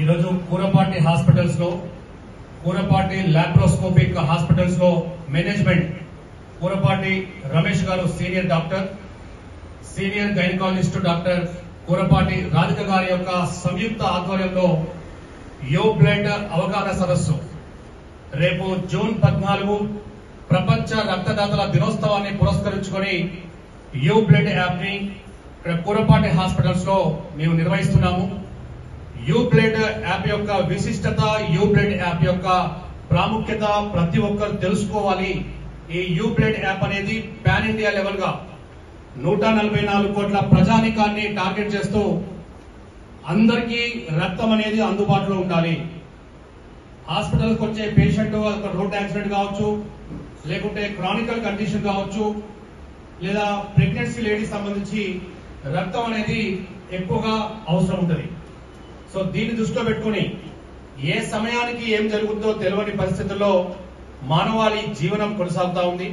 ఈరోజు కూరపాటి హాస్పిటల్స్ లో Kurapati laparoscopic hospitals లో మేనేజ్మెంట్ కూరపాటి రమేష్ గారు senior doctor, senior gynaecologist doctor Kurapati Radhika గారి యొక్క సంయుక్త ఆధ్వర్యంలో యో బ్లడ్ అవగాహన సదస్సు రేపు జూన్ 14 ప్రపంచ రక్తదాతల దినోత్సవాన్ని పురస్కరించుకొని యో బ్లడ్ యాప్ ని కూరపాటి హాస్పిటల్స్ లో మేము నిర్వహిస్తున్నాము. యూ బ్లడ్ యాప్ యొక్క విశిష్టత, యూ బ్లడ్ యాప్ యొక్క ప్రాముఖ్యత ప్రతి ఒక్కరు తెలుసుకోవాలి. ఈ యూ బ్లడ్ యాప్ అనేది పాన్ ఇండియా లెవెల్ గా 144 కోట్ల ప్రజానికాన్ని టార్గెట్ చేస్తూ అందరికీ రక్తం అనేది అందుబాటులో ఉండాలి. హాస్పిటల్కి వచ్చే పేషెంట్ ఒక రోడ్ యాక్సిడెంట్ కావచ్చు, లేకుంటే క్రానికల్ కండిషన్ కావచ్చు, లేదా ప్రెగ్నెన్సీ లేడీస్ సంబంధించి రక్తం అనేది ఎక్కువగా అవసరం ఉంటుంది. సో దీన్ని దృష్టిలో పెట్టుకుని ఏ సమయానికి ఏం జరుగుతుందో తెలియని పరిస్థితుల్లో మానవాళి జీవనం కొనసాగుతా ఉంది.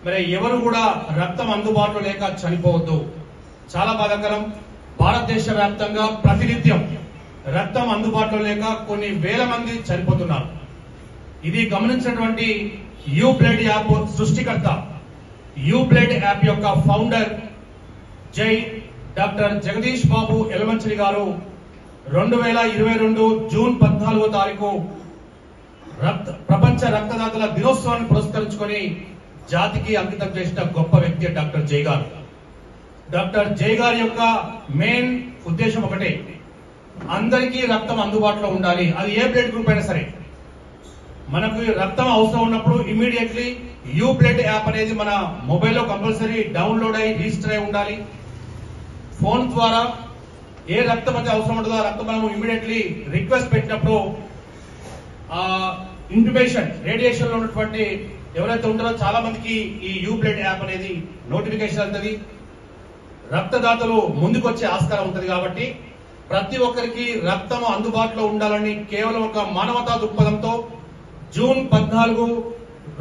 మరి ఎవరు కూడా రక్తం అందుబాటులో లేక చనిపోవద్దు. చాలా బాధాకరం, భారతదేశ వ్యాప్తంగా ప్రతినిత్యం రక్తం అందుబాటులో లేక కొన్ని వేల మంది చనిపోతున్నారు. ఇది గమనించినటువంటి యూ బ్లడ్ యాప్ సృష్టికర్త, యూ బ్లడ్ యాప్ యొక్క ఫౌండర్ డాక్టర్ జగదీష్ బాబు ఎలమంచిలి గారు 2022 జూన్ 14వ తారీఖు ప్రపంచ రక్తదాతల దినోత్సవాన్ని పురస్కరించుకొని జాతికి అంకితం చేసిన గొప్ప వ్యక్తి డాక్టర్ జై గారు. డాక్టర్ జై గారి యొక్క మెయిన్ ఉద్దేశం ఒకటే, అందరికీ రక్తం అందుబాటులో ఉండాలి. అది ఏ బ్లడ్ గ్రూప్ అయినా సరే. మనకు రక్తం అవసరం ఉన్నప్పుడు ఇమీడియట్లీ యూ బ్లడ్ యాప్ అనేది మన మొబైల్లో కంపల్సరీ డౌన్లోడ్ అయి రిజిస్టర్ అయి ఉండాలి. ఫోన్ ద్వారా ఏ రక్తం అయితే అవసరం ఉంటుందో ఆ రక్తం మనం ఇమీడియట్లీ రిక్వెస్ట్ పెట్టినప్పుడు ఇంట్యుబేషన్ రేడియేషన్ లో ఉన్నటువంటి ఎవరైతే ఉంటారో చాలా మందికి ఈ యూ బ్లడ్ యాప్ అనేది నోటిఫికేషన్ అవుతుంది. రక్తదాతలు ముందుకు వచ్చే ఆస్కారం ఉంటుంది. కాబట్టి ప్రతి ఒక్కరికి రక్తం అందుబాటులో ఉండాలని కేవలం ఒక మానవతా దృక్పథంతో జూన్ 14,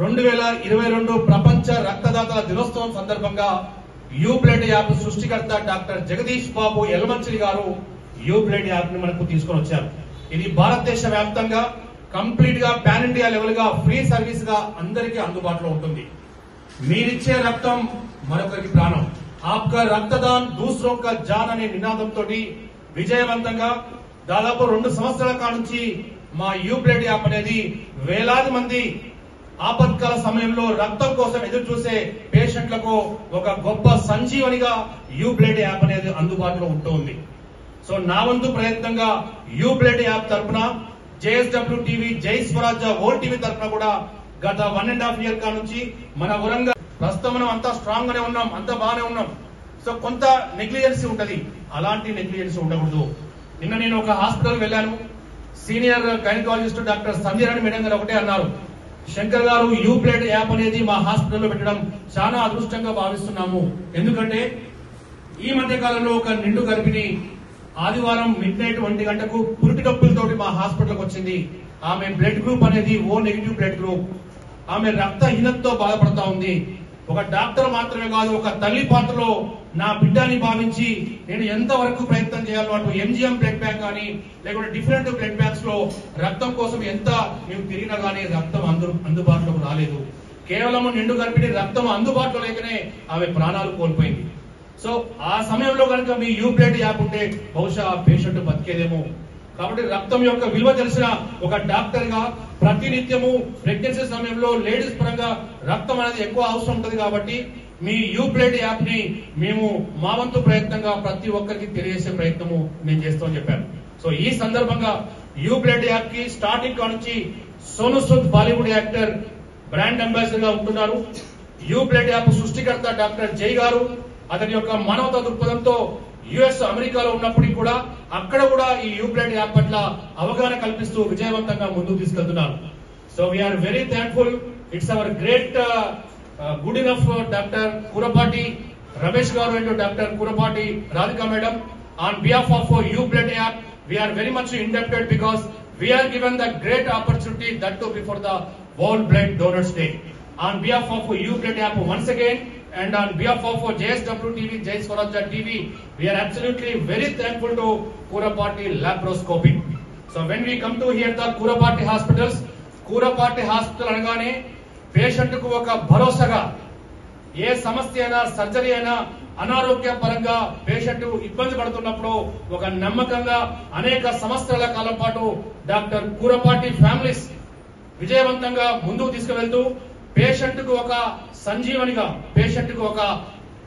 2022 ప్రపంచ రక్తదాతల దినోత్సవం సందర్భంగా యూ బ్లడ్ యాప్ సృష్టికర్త డాక్టర్ జగదీష్ బాబు ఎలమంచిలి గారు యూ బ్లడ్ యాప్ ని మనకు తీసుకొని వచ్చారు. ఇది భారతదేశ వ్యాప్తంగా కంప్లీట్ గా పాన్ ఇండియా లెవెల్ గా ఫ్రీ సర్వీస్ గా అందరికీ అందుబాటులో ఉంటుంది. మీరిచ్చే రక్తం మరొకరికి ప్రాణం. ఆప్కా రక్తదాన్ దూసరోं का जान అనే నినాదంతో విజయవంతంగా దాదాపు 2 సంవత్సరాల కానుంచి మా యూ బ్లడ్ యాప్ అనేది వేలాది మంది ఆపత్కాల సమయంలో రక్తం కోసం ఎదురు చూసే పేషెంట్లకు ఒక గొప్ప సంజీవనిగా యూ బ్లడ్ యాప్ అనేది అందుబాటులో ఉంటుంది. సో నా వంతు ప్రయత్నంగా యూ బ్లడ్ యాప్ తరఫున JSW టీవీ, జై స్వరాజ్ ఓల్ టీవీ తరఫున కూడా గత 1.5 ఇయర్ కా నుంచి మన వరంగల్ ప్రస్తుతం మనం అంతా స్ట్రాంగ్ గానే ఉన్నాం, అంతా బాగానే ఉన్నాం. సో కొంత నెగ్లిజెన్సీ ఉంటది, అలాంటి నెగ్లిజెన్సీ ఉండకూడదు. నిన్న నేను ఒక హాస్పిటల్ వెళ్ళాను. Senior gynaecologist doctor Sanjay madam గారు ఒకటే అన్నారు, శంకర్ గారు యూ బ్లడ్ యాప్ అనేది మా హాస్పిటల్లో పెట్టడం చాలా అదృష్టంగా భావిస్తున్నాము. ఎందుకంటే ఈ మధ్య కాలంలో ఒక నిండు గర్భిణి ఆదివారం మిడ్నైట్ 1 గంటకు పురిటి నొప్పులతోటి మా హాస్పిటల్కి వచ్చింది. ఆమె బ్లడ్ గ్రూప్ అనేది ఓ నెగిటివ్ బ్లడ్ గ్రూప్. ఆమె రక్తహీనతతో బాధపడతా ఉంది. ఒక డాక్టర్ మాత్రమే కాదు, ఒక తల్లి పాత్రలో నా బిడ్డని భావించి నేను ఎంతవరకు ప్రయత్నం చేయాలో అటు ఎంజిఎం బ్లడ్ బ్యాంక్ కానీ లేకుంటే డిఫరెంట్ బ్లడ్ బ్యాంక్స్ లో రక్తం కోసం ఎంత మేము తిరిగినా కానీ రక్తం అందుబాటులోకి రాలేదు. కేవలం నిండు గర్భిణి రక్తం అందుబాటులో లేకనే ఆమె ప్రాణాలు కోల్పోయింది. సో ఆ సమయంలో కనుక మీ యూ బ్లడ్ యాప్ ఉంటే బహుశా పేషెంట్ బతికేదేమో. కాబట్టి రక్తం యొక్క విలువ తెలిసిన ఒక డాక్టర్ గా ప్రతినిత్యము ప్రెగ్నెన్సీ సమయంలో లేడీస్ పరంగా రక్తం అనేది ఎక్కువ అవసరం ఉంటుంది. కాబట్టి మీ యూ బ్లడ్ యాప్ ని మేము మా వంతు ప్రయత్నంగా ప్రతి ఒక్కరికి తెలియజేసే ప్రయత్నము నేను చేస్తామని చెప్పాను. సో ఈ సందర్భంగా యూ బ్లడ్ యాప్ కి స్టార్టింగ్ నుంచి Sonu Sood Bollywood actor brand ambassador గా ఉంటున్నారు. యూ బ్లడ్ యాప్ సృష్టికర్త డాక్టర్ జై గారు అతని యొక్క మానవతా దృక్పథంతో యుఎస్ అమెరికాలో ఉన్నప్పటికీ కూడా అక్కడ కూడా ఈ యూ బ్లడ్ యాప్ పట్ల అవగాహన కల్పిస్తూ విజయవంతంగా ముందుకు తీసుకెళ్తున్నారు. So we are very thankful. It's our great good enough doctor Kurapati Ramesh గారు and doctor Kurapati Radhika madam. On behalf of you blood app we are very much indebted because we are given the great opportunity that to before the world blood donors day. On behalf of you blood app once again and on behalf of JSW TV, Jai Swaraj TV, we are absolutely very thankful to Kurapati Laparoscopic. So when we come to hear the Kurapati hospitals, Kurapati hospital అనగానే patient కు ఒక భరోసాగా, ఏ సమస్య అయినా surgery అయినా అనారోగ్య పరంగా patient ఇబ్బంది పడుతున్నప్పుడు ఒక నమ్మకంగా అనేక సంవత్సరాల కాలం పాటు డాక్టర్ కూరపాటి ఫ్యామిలీస్ విజయవంతంగా ముందుకు తీసుకువెళ్తూ పేషెంట్ కు ఒక సంజీవనిగా, పేషెంట్ కు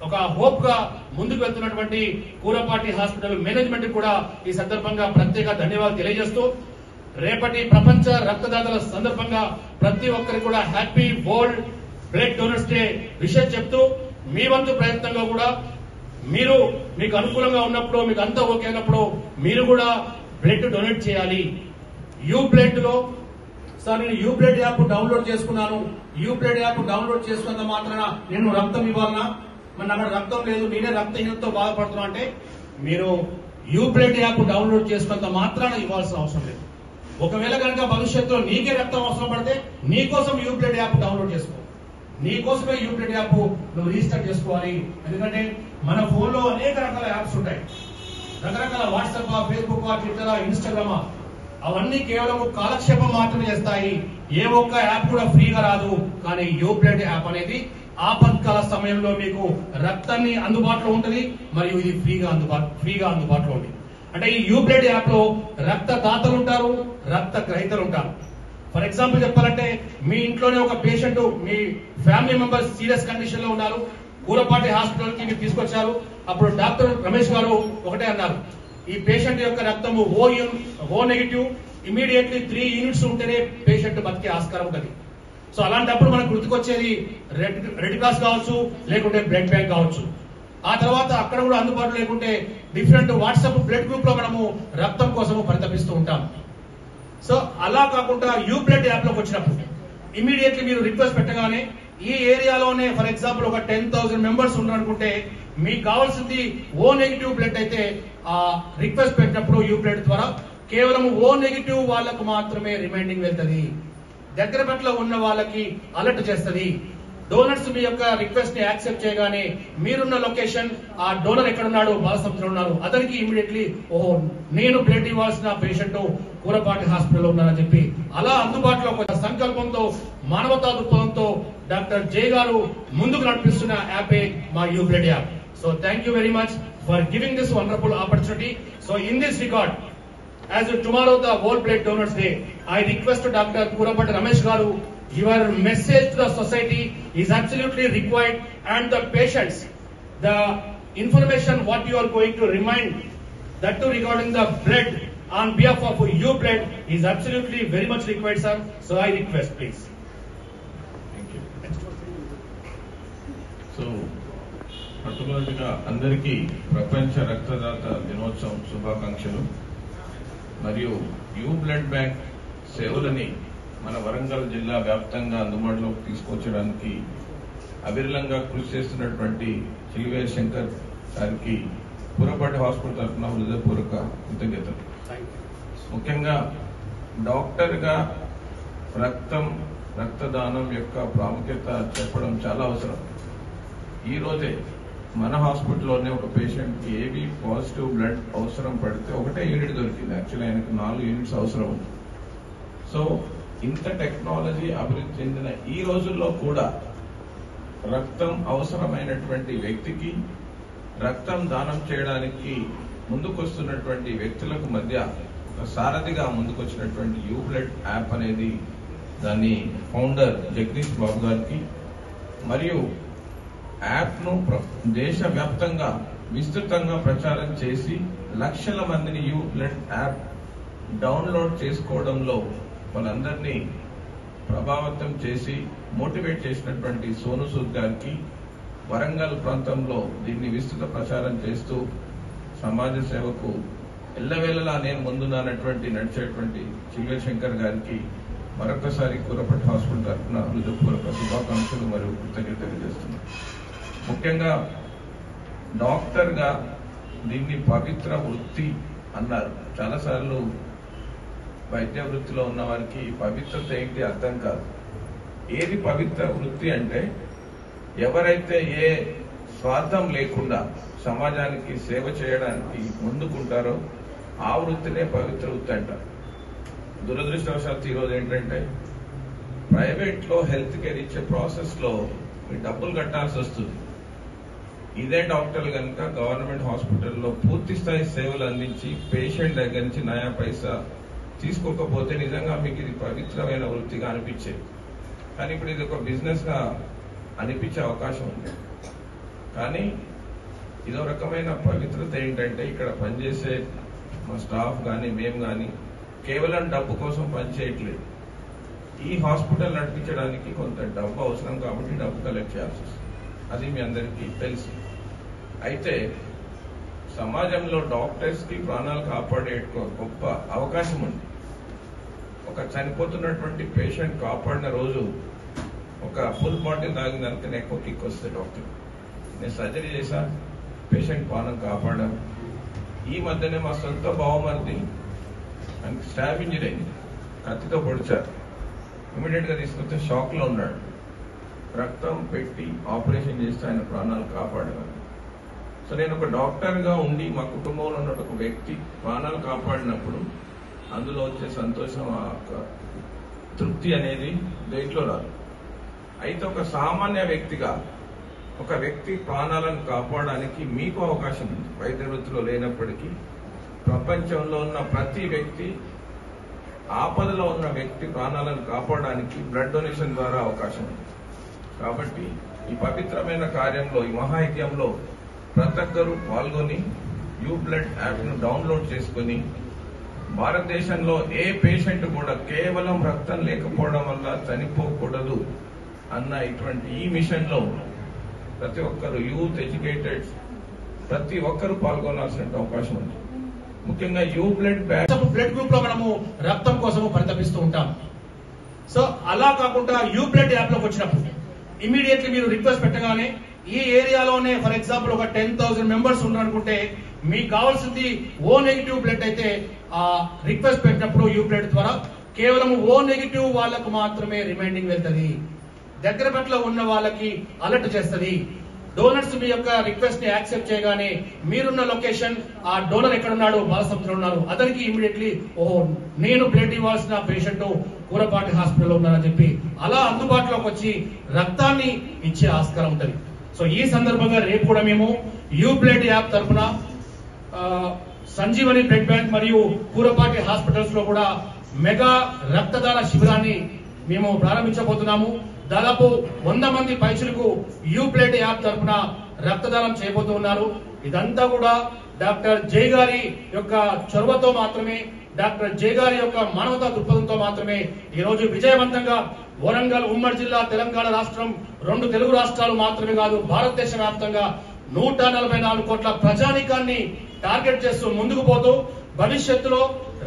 ఒక హోప్ గా ముందుకు వెళ్తున్నటువంటి కూరపాటి హాస్పిటల్ మేనేజ్మెంట్ కూడా ఈ సందర్భంగా ప్రత్యేక ధన్యవాదాలు తెలియజేస్తూ, రేపటి ప్రపంచ రక్తదాతల సందర్భంగా ప్రతి ఒక్కరికి కూడా happy world blood donors day విషయం చెప్తూ, మీ వంతు ప్రయత్నంగా కూడా మీకు అనుకూలంగా ఉన్నప్పుడు, మీకు అంతా ఓకే అయినప్పుడు మీరు కూడా బ్లడ్ డొనేట్ చేయాలి. యూ బ్లడ్ లో సార్ నేను యూ బ్లడ్ యాప్ డౌన్లోడ్ చేసుకున్నాను, యూ బ్లడ్ యాప్ డౌన్లోడ్ చేసుకున్నంత మాత్రాన నేను రక్తం ఇవ్వాలన్నా, మరి నాకు రక్తం లేదు, నేనే రక్తహీనతతో బాధపడుతున్నా అంటే మీరు యూ బ్లడ్ యాప్ డౌన్లోడ్ చేసుకున్నంత మాత్రాన ఇవ్వాల్సిన అవసరం లేదు. ఒకవేళ కనుక భవిష్యత్తులో నీకే రక్తం అవసరం పడితే నీకోసం యూ బ్లడ్ యాప్ డౌన్లోడ్ చేసుకో, నీకోసమే యూ బ్లడ్ యాప్ నువ్వు రిజిస్టర్ చేసుకోవాలి. ఎందుకంటే మన ఫోన్ లో అనేక రకాల యాప్స్ ఉంటాయి, రకరకాల వాట్సాప్, ఫేస్బుక్, ట్విట్టర్, ఇన్స్టాగ్రామ్, అవన్నీ కేవలం కాలక్షేపం మాత్రమే చేస్తాయి. ఏ ఒక్క యాప్ కూడా ఫ్రీగా రాదు. కానీ యూ బ్లడ్ యాప్ అనేది ఆపత్కాల సమయంలో మీకు రక్తాన్ని అందుబాటులో ఉంటుంది, మరియు ఇది ఫ్రీగా అందుబాటులో ఉంది. అంటే ఈ యూ బ్లడ్ యాప్ లో రక్తదాతలు ఉంటారు, రక్త గ్రహీతలు ఉంటారు. ఫర్ ఎగ్జాంపుల్ చెప్పాలంటే మీ ఇంట్లోనే ఒక పేషెంట్, మీ ఫ్యామిలీ మెంబర్స్ సీరియస్ కండిషన్ లో ఉన్నారు, కూరపాటి హాస్పిటల్ కి మీరు తీసుకొచ్చారు. అప్పుడు డాక్టర్ రమేష్ గారు ఒకటే అన్నారు, ఈ పేషెంట్ యొక్క రక్తము ఓ నెగిటివ్, ఇమీడియట్లీ 3 యూనిట్స్ ఉంటేనే పేషెంట్ బతికే ఆస్కారం ఉంటుంది. సో అలాంటప్పుడు మనకు గుర్తుకొచ్చేది రెడ్ క్రాస్ కావచ్చు, లేకుంటే బ్లడ్ బ్యాంక్ కావచ్చు. ఆ తర్వాత అక్కడ కూడా అందుబాటులో లేకుంటే డిఫరెంట్ వాట్సాప్ బ్లడ్ గ్రూప్ లో మనము రక్తం కోసము పరితపిస్తూ ఉంటాం. సో అలా కాకుండా యూ బ్లడ్ యాప్ లోకి వచ్చినప్పుడు ఇమీడియట్లీ మీరు రిక్వెస్ట్ పెట్టగానే, ఈ ఏరియాలోనే ఫర్ ఎగ్జాంపుల్ ఒక 10,000 మెంబర్స్ ఉన్నారనుకుంటే మీకు కావాల్సింది ఓ నెగిటివ్ బ్లడ్ అయితే, ఆ రిక్వెస్ట్ పెట్టినప్పుడు యూ బ్లడ్ ద్వారా కేవలం ఓ నెగిటివ్ వాళ్ళకు మాత్రమే రిమైండింగ్ వెళ్తుంది, దగ్గర పట్ల ఉన్న వాళ్ళకి అలర్ట్ చేస్తుంది. డోనర్స్ మీ యొక్క రిక్వెస్ట్ ని యాక్సెప్ట్ చేయగానే మీరున్న లొకేషన్, ఆ డోనర్ ఎక్కడున్నాడు, బాలసముద్రం ఉన్నారు, అతనికి ఇమీడియట్లీ ఓహో నేను బ్లడ్ ఇవ్వాల్సిన పేషెంట్ కూరపాటి హాస్పిటల్లో ఉన్నారని చెప్పి అలా అందుబాటులో ఒక సంకల్పంతో, మానవతా దృక్పథంతో డాక్టర్ జే గారు ముందుకు నడిపిస్తున్న యాపే మా you blood app. So thank you very much for giving this wonderful opportunity. So in this record, as tomorrow the World Blood Donors Day, I request to Dr. Kurapati Ramesh Garu, your message to the society is absolutely required, and the patients, the information what you are going to remind, that too regarding the blood on behalf of you blood is absolutely very much required, sir. So I request, please. Thank you. So, మొట్టమొదటిగా అందరికీ ప్రపంచ రక్తదాత దినోత్సవం శుభాకాంక్షలు. మరియు you blood bank సేవలని మన వరంగల్ జిల్లా వ్యాప్తంగా అందుబాటులోకి తీసుకొచ్చడానికి అవిరళంగా కృషి చేస్తున్నటువంటి చిలివేర్ శంకర్ గారికి కూరపాటి హాస్పిటల్ తరఫున హృదయపూర్వక కృతజ్ఞతలు. ముఖ్యంగా డాక్టర్గా రక్తదానం యొక్క ప్రాముఖ్యత చెప్పడం చాలా అవసరం. ఈ రోజే మన హాస్పిటల్లోనే ఒక పేషెంట్కి ఏబీ పాజిటివ్ బ్లడ్ అవసరం పడితే ఒకటే యూనిట్ దొరికింది. యాక్చువల్లీ ఆయనకు 4 యూనిట్స్ అవసరం ఉంది. సో ఇంత టెక్నాలజీ అభివృద్ధి చెందిన ఈ రోజుల్లో కూడా రక్తం అవసరమైనటువంటి వ్యక్తికి రక్తం దానం చేయడానికి ముందుకొస్తున్నటువంటి వ్యక్తులకు మధ్య ఒక సారథిగా ముందుకొచ్చినటువంటి యూ బ్లడ్ యాప్ అనేది, దాని ఫౌండర్ జగదీష్ బాబు గారికి, మరియు యాప్ను దేశవ్యాప్తంగా విస్తృతంగా ప్రచారం చేసి లక్షల మందిని యూ బ్లడ్ యాప్ డౌన్లోడ్ చేసుకోవడంలో వాళ్ళందరినీ ప్రభావితం చేసి మోటివేట్ చేసినటువంటి సోను సూద్ గారికి, వరంగల్ ప్రాంతంలో దీన్ని విస్తృత ప్రచారం చేస్తూ సమాజ సేవకు ఎల్లవేళలా నేను ముందున్నటువంటి నడిచేటువంటి చిలివేర్ శంకర్ గారికి మరొకసారి కూరపాటి హాస్పిటల్ తరఫున హృదయపూర్వక శుభాకాంక్షలు మరియు కృతజ్ఞతలు తెలియజేస్తున్నాను. ముఖ్యంగా డాక్టర్గా దీన్ని పవిత్ర వృత్తి అన్నారు. చాలాసార్లు వైద్య వృత్తిలో ఉన్న వారికి పవిత్రత ఏంటి అర్థం కాదు. ఏది పవిత్ర వృత్తి అంటే, ఎవరైతే ఏ స్వార్థం లేకుండా సమాజానికి సేవ చేయడానికి ముందుకుంటారో ఆ వృత్తినే పవిత్ర వృత్తి అంటారు. దురదృష్టవశాత్తు ఈరోజు ఏంటంటే ప్రైవేట్లో హెల్త్ కేర్ ఇచ్చే ప్రాసెస్లో మీరు డబ్బులు కట్టాల్సి వస్తుంది. ఇదే డాక్టర్లు కనుక గవర్నమెంట్ హాస్పిటల్లో పూర్తి స్థాయి సేవలు అందించి పేషెంట్ దగ్గర నుంచి నయా పైసా తీసుకోకపోతే నిజంగా మీకు ఇది పవిత్రమైన వృత్తిగా అనిపించేది. కానీ ఇప్పుడు ఇది ఒక బిజినెస్గా అనిపించే అవకాశం ఉంది. కానీ ఇదో రకమైన పవిత్రత ఏంటంటే ఇక్కడ పనిచేసే మా స్టాఫ్ కానీ మేము కానీ కేవలం డబ్బు కోసం పనిచేయట్లేదు. ఈ హాస్పిటల్ నడిపించడానికి కొంత డబ్బు అవసరం కాబట్టి డబ్బు కలెక్ట్ చేయాల్సి వస్తుంది. అది మీ అందరికీ తెలుసు. అయితే సమాజంలో డాక్టర్స్ కి ప్రాణాలు కాపాడే గొప్ప అవకాశం ఉంది. ఒక చనిపోతున్నటువంటి పేషెంట్ కాపాడిన రోజు ఒక ఫుల్ బాటిల్ తాగిన దానికి ఎక్కువ కిక్ వస్తుంది. డాక్టర్ నేను సర్జరీ చేశా, పేషెంట్ ప్రాణం కాపాడాం. ఈ మధ్యనే మా సొంత బావమరిది ఆయనకి స్టాబ్ ఇంజరీ అయింది, కత్తితో పొడిచారు. ఇమీడియట్ గా తీసుకొస్తే షాక్ లో ఉన్నాడు. రక్తం పెట్టి ఆపరేషన్ చేస్తే ఆయన ప్రాణాలు కాపాడగలను. సో నేను ఒక డాక్టర్ గా ఉండి మా కుటుంబంలో ఉన్న ఒక వ్యక్తి ప్రాణాలు కాపాడినప్పుడు అందులో వచ్చే సంతోషం, ఆ తృప్తి అనేది దేంట్లో రాదు. అయితే ఒక సామాన్య వ్యక్తిగా ఒక వ్యక్తి ప్రాణాలను కాపాడడానికి మీకు అవకాశం ఉంది. వైద్య వృత్తిలో లేనప్పటికీ ప్రపంచంలో ఉన్న ప్రతి వ్యక్తి, ఆపదలో ఉన్న వ్యక్తి ప్రాణాలను కాపాడడానికి బ్లడ్ డొనేషన్ ద్వారా అవకాశం ఉంది. కాబట్టి ఈ పవిత్రమైన కార్యంలో, ఈ మహాయజ్ఞంలో ప్రతి ఒక్కరూ పాల్గొని యూ బ్లడ్ యాప్ ను డౌన్లోడ్ చేసుకుని భారతదేశంలో ఏ పేషెంట్ కూడా కేవలం రక్తం లేకపోవడం వల్ల చనిపోకూడదు అన్న ఇటువంటి ఈ మిషన్ లో ప్రతి ఒక్కరు యూత్, ఎడ్యుకేటెడ్ ప్రతి ఒక్కరూ పాల్గొనాల్సిన అవకాశం ఉంది. ముఖ్యంగా యూ బ్లడ్ బ్లడ్ గ్రూప్ లో మనము రక్తం కోసము పరితపిస్తూ ఉంటాం. సో అలా కాకుండా యూ బ్లడ్ యాప్ లోకి వచ్చినప్పుడు ఇమీడియట్లీ మీరు రిక్వెస్ట్ పెట్టగానే ఈ ఏరియాలోనే ఫర్ ఎగ్జాంపుల్ ఒక 10,000 మెంబర్స్ ఉన్నారనుకుంటే మీకు కావాల్సింది ఓ నెగిటివ్ బ్లడ్ అయితే ఆ రిక్వెస్ట్ పెట్టినప్పుడు యూ బ్లడ్ ద్వారా కేవలం ఓ నెగిటివ్ వాళ్ళకు మాత్రమే రిమైండింగ్ వెళ్తుంది. దగ్గర పట్ల ఉన్న వాళ్ళకి అలర్ట్ చేస్తుంది. డోనర్స్ మీ యొక్క రిక్వెస్ట్ ని యాక్సెప్ట్ చేయగానే మీరున్న లొకేషన్, ఆ డోనర్ ఎక్కడున్నాడు, బాలసముద్రం ఉన్నారు, అతనికి ఇమీడియట్లీ ఓహో నేను బ్లడ్ ఇవ్వాల్సిన పేషెంట్ కూరపాటి హాస్పిటల్లో ఉన్నారని చెప్పి అలా అందుబాటులోకి వచ్చి రక్తాన్ని ఇచ్చే ఆస్కారం ఉంటుంది. సో ఈ సందర్భంగా రేపు కూడా మేము యూ బ్లడ్ యాప్ తరఫున సంజీవని బ్లడ్ బ్యాంక్ మరియు కూరపాటి హాస్పిటల్స్ లో కూడా మెగా రక్తదాన శిబిరాన్ని మేము ప్రారంభించబోతున్నాము. దాదాపు 100 మంది పైచులకు యూ బ్లడ్ యాప్ తరఫున రక్తదానం చేయబోతూ ఉన్నారు. ఇదంతా కూడా డాక్టర్ జై గారి యొక్క చొరవతో మాత్రమే, డాక్టర్ జై గారి యొక్క మానవతా దృక్పథంతో మాత్రమే ఈ రోజు విజయవంతంగా వరంగల్ ఉమ్మడి జిల్లా, తెలంగాణ రాష్ట్రం, 2 తెలుగు రాష్ట్రాలు మాత్రమే కాదు భారతదేశ వ్యాప్తంగా 144 కోట్ల ప్రజానీకాన్ని టార్గెట్ చేస్తూ ముందుకు పోతూ భవిష్యత్తులో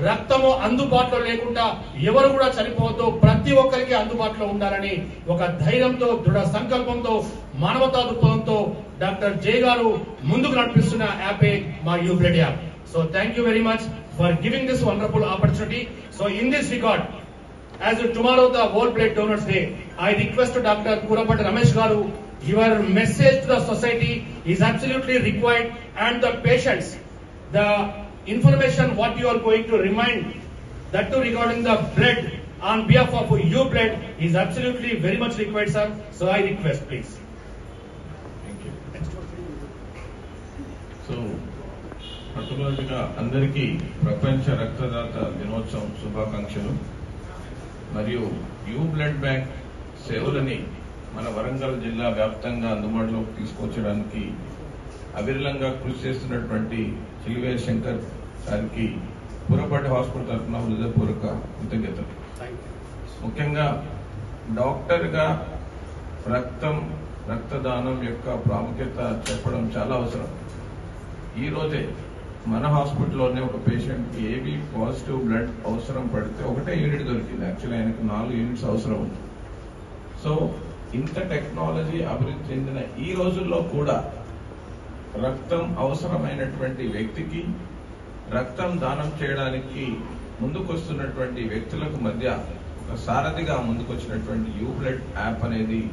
రక్తము అందుబాటులో లేకుండా ఎవరు కూడా చనిపోవద్దు, ప్రతి ఒక్కరికి అందుబాటులో ఉండాలని ఒక ధైర్యంతో, దృఢ సంకల్పంతో, మానవతా దృక్పథంతో డాక్టర్ జై గారు ముందుకు నడిపిస్తున్న యాపే మా you blood app. So thank you very much for giving this wonderful opportunity. So in this record, as tomorrow the World Blood Donors Day, I request Dr. Kurapati Ramesh Garu, your message to the society is absolutely required, and the patients, the information what you are going to remind, that too regarding the blood on behalf of your blood is absolutely very much required, sir. So I request, please. Thank you. So పర్టికులర్గా అందరికీ ప్రపంచ రక్తదాత దినోత్సవం శుభాకాంక్షలు. మరియు you blood bank సేవలని మన వరంగల్ జిల్లా వ్యాప్తంగా అందుబాటులోకి తీసుకొచ్చడానికి అవిరళంగా కృషి చేస్తున్నటువంటి చిలివేర్ శంకర్ గారికి కూరపాటి హాస్పిటల్ తరఫున హృదయపూర్వక కృతజ్ఞతలు. ముఖ్యంగా డాక్టర్గా రక్తదానం యొక్క ప్రాముఖ్యత చెప్పడం చాలా అవసరం. ఈ రోజే మన హాస్పిటల్లోనే ఒక పేషెంట్ కి ఏబీ పాజిటివ్ బ్లడ్ అవసరం పడితే ఒకటే యూనిట్ దొరికింది. యాక్చువల్లీ ఆయనకు 4 యూనిట్స్ అవసరం ఉంది. సో ఇంత టెక్నాలజీ అభివృద్ధి చెందిన ఈ రోజుల్లో కూడా రక్తం అవసరమైనటువంటి వ్యక్తికి రక్తం దానం చేయడానికి ముందుకొస్తున్నటువంటి వ్యక్తులకు మధ్య ఒక సారథిగా ముందుకొచ్చినటువంటి యూ బ్లడ్ యాప్ అనేది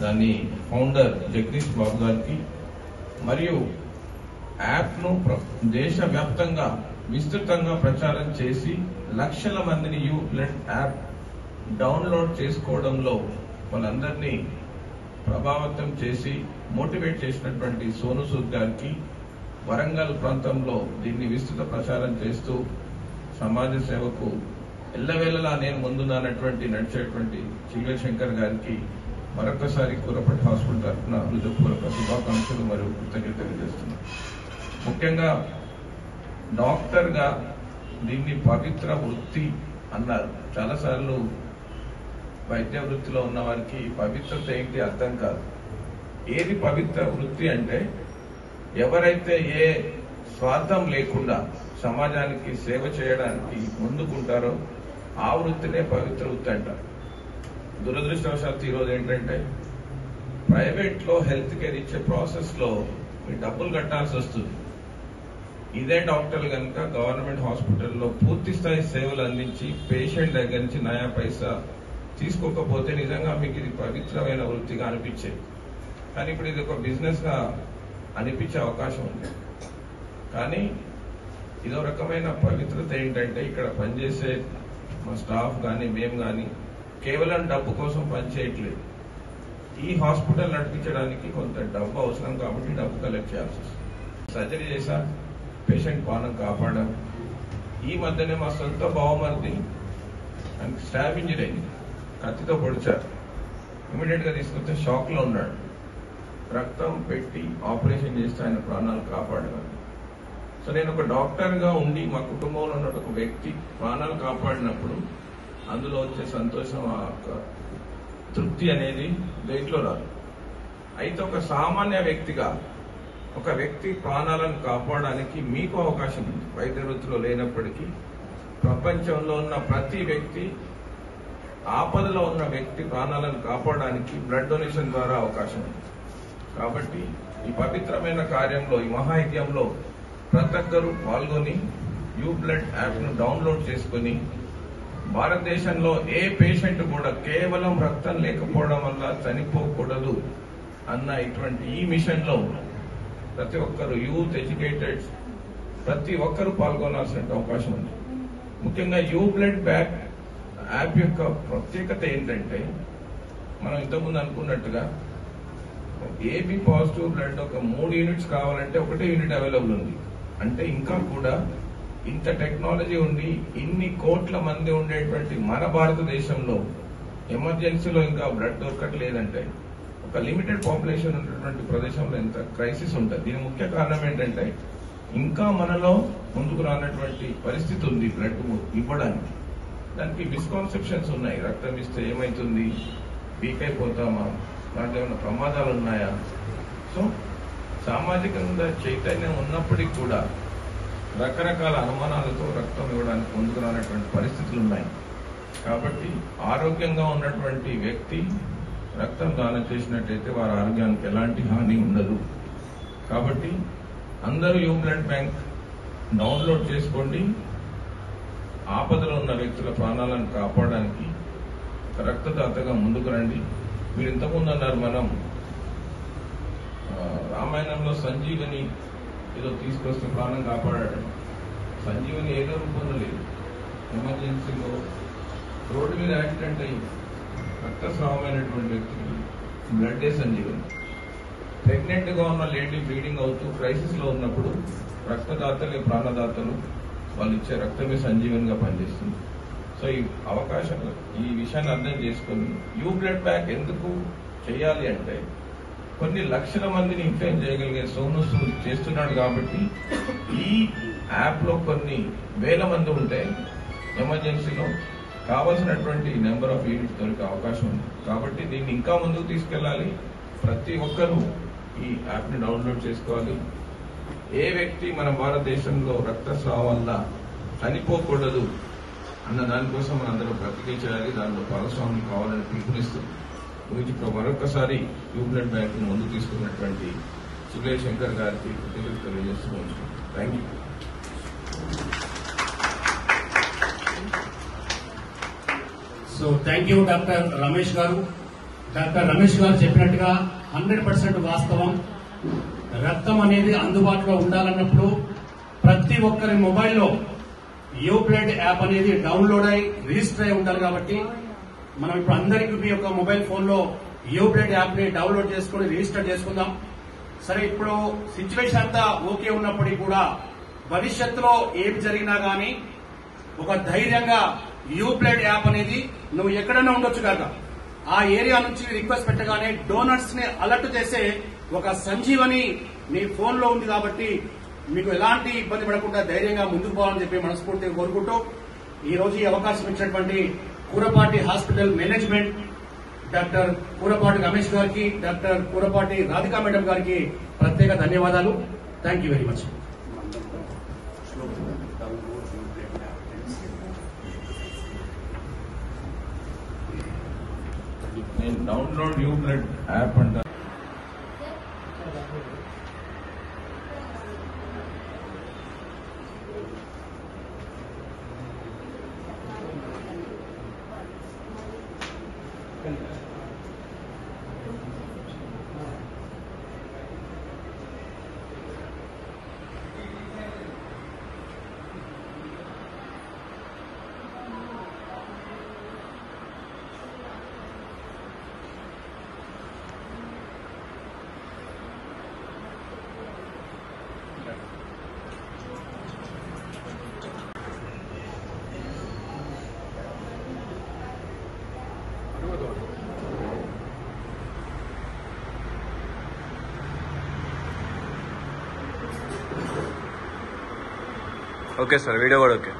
దాని ఫౌండర్ జగదీష్ బాబు గారికి, మరియు యాప్ ను దేశవ్యాప్తంగా విస్తృతంగా ప్రచారం చేసి లక్షల మందిని యూ బ్లడ్ యాప్ డౌన్లోడ్ చేసుకోవడంలో వాళ్ళందరినీ ప్రభావితం చేసి మోటివేట్ చేసినటువంటి సోను సూద్ గారికి, వరంగల్ ప్రాంతంలో దీన్ని విస్తృత ప్రచారం చేస్తూ సమాజ సేవకు ఎల్లవేళలా నేను ముందున్నటువంటి నడిచేటువంటి చిల్వే శంకర్ గారికి మరొకసారి కూరపట్టి హాస్పిటల్ తరఫున హృదయపూర్వక శుభాకాంక్షలు మరియు కృతజ్ఞతలు తెలియజేస్తున్నాను. ముఖ్యంగా డాక్టర్ గా దీన్ని పవిత్ర వృత్తి అన్నారు. చాలాసార్లు వైద్య వృత్తిలో ఉన్న వారికి పవిత్రత ఏంటి అర్థం కాదు. ఏది పవిత్ర వృత్తి అంటే ఎవరైతే ఏ స్వార్థం లేకుండా సమాజానికి సేవ చేయడానికి ముందుకుంటారో ఆ వృత్తినే పవిత్ర వృత్తి అంటారు. దురదృష్టవశాత్తు ఈరోజు ఏంటంటే ప్రైవేట్ లో హెల్త్ కేర్ ఇచ్చే ప్రాసెస్ లో మీరు డబ్బులు కట్టాల్సి వస్తుంది. ఇదే డాక్టర్లు కనుక గవర్నమెంట్ హాస్పిటల్లో పూర్తి స్థాయి సేవలు అందించి పేషెంట్ దగ్గర నుంచి నయా పైసా తీసుకోకపోతే నిజంగా మీకు ఇది పవిత్రమైన వృత్తిగా అనిపించేది. కానీ ఇప్పుడు ఇది ఒక బిజినెస్ గా అనిపించే అవకాశం ఉంది. కానీ ఇదో రకమైన పవిత్రత ఏంటంటే ఇక్కడ పనిచేసే మా స్టాఫ్ కానీ మేము కానీ కేవలం డబ్బు కోసం పనిచేయట్లేదు. ఈ హాస్పిటల్ నడిపించడానికి కొంత డబ్బు అవసరం కాబట్టి డబ్బు కలెక్ట్ చేయాల్సి వస్తుంది. సర్జరీ చేశా, పేషెంట్ ప్రాణం కాపాడాం. ఈ మధ్యనే మా సొంత బావమరిది ఆయనకి స్టాబ్ ఇంజరీ అయింది, కత్తితో పొడిచారు. ఇమీడియట్ గా తీసుకొస్తే షాక్ లో ఉన్నాడు. రక్తం పెట్టి ఆపరేషన్ చేస్తే ఆయన ప్రాణాలు కాపాడారు. సో నేను ఒక డాక్టర్ గా ఉండి మా కుటుంబంలో ఉన్న ఒక వ్యక్తి ప్రాణాలు కాపాడినప్పుడు అందులో వచ్చే సంతోషం, ఆ తృప్తి అనేది దేంట్లో రాదు. అయితే ఒక సామాన్య వ్యక్తిగా ఒక వ్యక్తి ప్రాణాలను కాపాడడానికి మీకు అవకాశం ఉంది. వైద్య వృత్తిలో లేనప్పటికీ ప్రపంచంలో ఉన్న ప్రతి వ్యక్తి, ఆపదలో ఉన్న వ్యక్తి ప్రాణాలను కాపాడడానికి బ్లడ్ డొనేషన్ ద్వారా అవకాశం ఉంది. కాబట్టి ఈ పవిత్రమైన కార్యంలో, ఈ మహాయజ్ఞంలో ప్రతి ఒక్కరూ పాల్గొని యూ బ్లడ్ యాప్ ను డౌన్లోడ్ చేసుకుని భారతదేశంలో ఏ పేషెంట్ కూడా కేవలం రక్తం లేకపోవడం వల్ల చనిపోకూడదు అన్న ఇటువంటి ఈ మిషన్ లో ప్రతి ఒక్కరు యూత్, ఎడ్యుకేటెడ్ ప్రతి ఒక్కరూ పాల్గొనాల్సిన అవకాశం ఉంది. ముఖ్యంగా యూ బ్లడ్ బ్యాక్ యాప్ యొక్క ప్రత్యేకత ఏంటంటే మనం ఇంతకుముందు అనుకున్నట్టుగా ఏబి పాజిటివ్ బ్లడ్ ఒక 3 యూనిట్స్ కావాలంటే ఒకటే యూనిట్ అవైలబుల్ ఉంది. అంటే ఇంకా కూడా ఇంత టెక్నాలజీ ఉండి ఇన్ని కోట్ల మంది ఉండేటువంటి మన భారతదేశంలో ఎమర్జెన్సీలో ఇంకా బ్లడ్ దొరకట్లేదంటే ఒక లిమిటెడ్ పాపులేషన్ ఉన్నటువంటి ప్రదేశంలో ఎంత క్రైసిస్ ఉంటుంది. దీని ముఖ్య కారణం ఏంటంటే ఇంకా మనలో ముందుకు రానటువంటి పరిస్థితి ఉంది బ్లడ్ ఇవ్వడానికి. దానికి మిస్కాన్సెప్షన్స్ ఉన్నాయి. రక్తం ఇస్తే ఏమైతుంది, వీక్ అయిపోతామా, దాంట్లో ఏమైనా ప్రమాదాలు ఉన్నాయా? సో సామాజికంగా చైతన్యం ఉన్నప్పటికీ కూడా రకరకాల అనుమానాలతో రక్తం ఇవ్వడానికి ముందుకు రానటువంటి పరిస్థితులు ఉన్నాయి. కాబట్టి ఆరోగ్యంగా ఉన్నటువంటి వ్యక్తి రక్తం దానం చేసినట్టయితే వారి ఆరోగ్యానికి ఎలాంటి హాని ఉండదు. కాబట్టి అందరూ యూ బ్లడ్ బ్యాంక్ డౌన్లోడ్ చేసుకోండి. ఆపదలో ఉన్న వ్యక్తుల ప్రాణాలను కాపాడడానికి ఒక రక్తదాతగా ముందుకు రండి. మీరు ఇంతకుముందు అన్నారు మనం రామాయణంలో సంజీవని ఏదో తీసుకొస్తే ప్రాణం కాపాడాడు. సంజీవని ఏదో రూపంలో లేదు. ఎమర్జెన్సీలో రోడ్డు మీద యాక్సిడెంట్ అయ్యి రక్తస్రావమైనటువంటి వ్యక్తికి బ్లడ్డే సంజీవని. ప్రెగ్నెంట్ గా ఉన్న లేడీ బ్లీడింగ్ అవుతూ క్రైసిస్ లో ఉన్నప్పుడు రక్తదాతలే ప్రాణదాతలు, వాళ్ళు ఇచ్చే రక్తమే సంజీవనిగా పనిచేస్తుంది. సో ఈ అవకాశం, ఈ విషయాన్ని అర్థం చేసుకుని యూ బ్లడ్ బ్యాంక్ ఎందుకు చేయాలి అంటే కొన్ని లక్షల మందిని ఇన్ఫ్లుయెన్స్ చేయగలిగే సోను సూద్ చేస్తున్నాడు. కాబట్టి ఈ యాప్ లో కొన్ని వేల మంది ఉంటే ఎమర్జెన్సీలో కావాల్సినటువంటి నెంబర్ ఆఫ్ యూనిట్స్ దొరికే అవకాశం ఉంది. కాబట్టి దీన్ని ఇంకా ముందుకు తీసుకెళ్లాలి. ప్రతి ఒక్కరూ ఈ యాప్ ని డౌన్లోడ్ చేసుకోవాలి. ఏ వ్యక్తి మన భారతదేశంలో రక్తస్రావం వల్ల చనిపోకూడదు అన్న దానికోసం మనందరం ప్రతిజ్ఞ చేయాలి. దానిలో భాగస్వామ్యం కావాలని పిలుపునిస్తూ మరొకసారి యూ బ్లడ్ బ్యాంక్ ముందుకు తీసుకున్నటువంటి చిల్వే శంకర్ గారికి కృతజ్ఞతలు తెలియజేస్తున్నాను. Thank you. So thank you doctor Ramesh గారు. డాక్టర్ రమేష్ గారు చెప్పినట్టుగా 100% వాస్తవం. రక్తం అనేది అందుబాటులో ఉండాలన్నప్పుడు ప్రతి ప్రతి ఒక్కరి మొబైల్లో యూప్లేట్ యాప్ అనేది డౌన్లోడ్ అయి రిజిస్టర్ అయి ఉండాలి. కాబట్టి మనం ఇప్పుడు అందరికీ మీ యొక్క మొబైల్ ఫోన్ లో యూప్లేట్ యాప్ ని డౌన్లోడ్ చేసుకుని రిజిస్టర్ చేసుకుందాం. సరే, ఇప్పుడు సిచ్యువేషన్ అంతా ఓకే ఉన్నప్పటికీ కూడా భవిష్యత్తులో ఏమి జరిగినా గానీ ఒక ధైర్యంగా యూప్లేట్ యాప్ అనేది నువ్వు ఎక్కడైనా ఉండొచ్చు కాక ఆ ఏరియా నుంచి రిక్వెస్ట్ పెట్టగానే డోనర్స్ ని అలర్ట్ చేసే ఒక సంజీవని మీ ఫోన్ లో ఉంది. కాబట్టి మీకు ఎలాంటి ఇబ్బంది పడకుండా ధైర్యంగా ముందుకు పోవాలని చెప్పి మనస్ఫూర్తిగా కోరుకుంటూ ఈ రోజు ఈ అవకాశం ఇచ్చినటువంటి Kurapati hospital management doctor Kurapati Ramesh గారికి, డాక్టర్ కూరపాటి రాధికా మేడం గారికి ప్రత్యేక ధన్యవాదాలు. Thank you very much. నేను డౌన్లోడ్ యూప్లేట్ యాప్ అంట. ఓకే సార్, వీడియో కూడా ఓకే.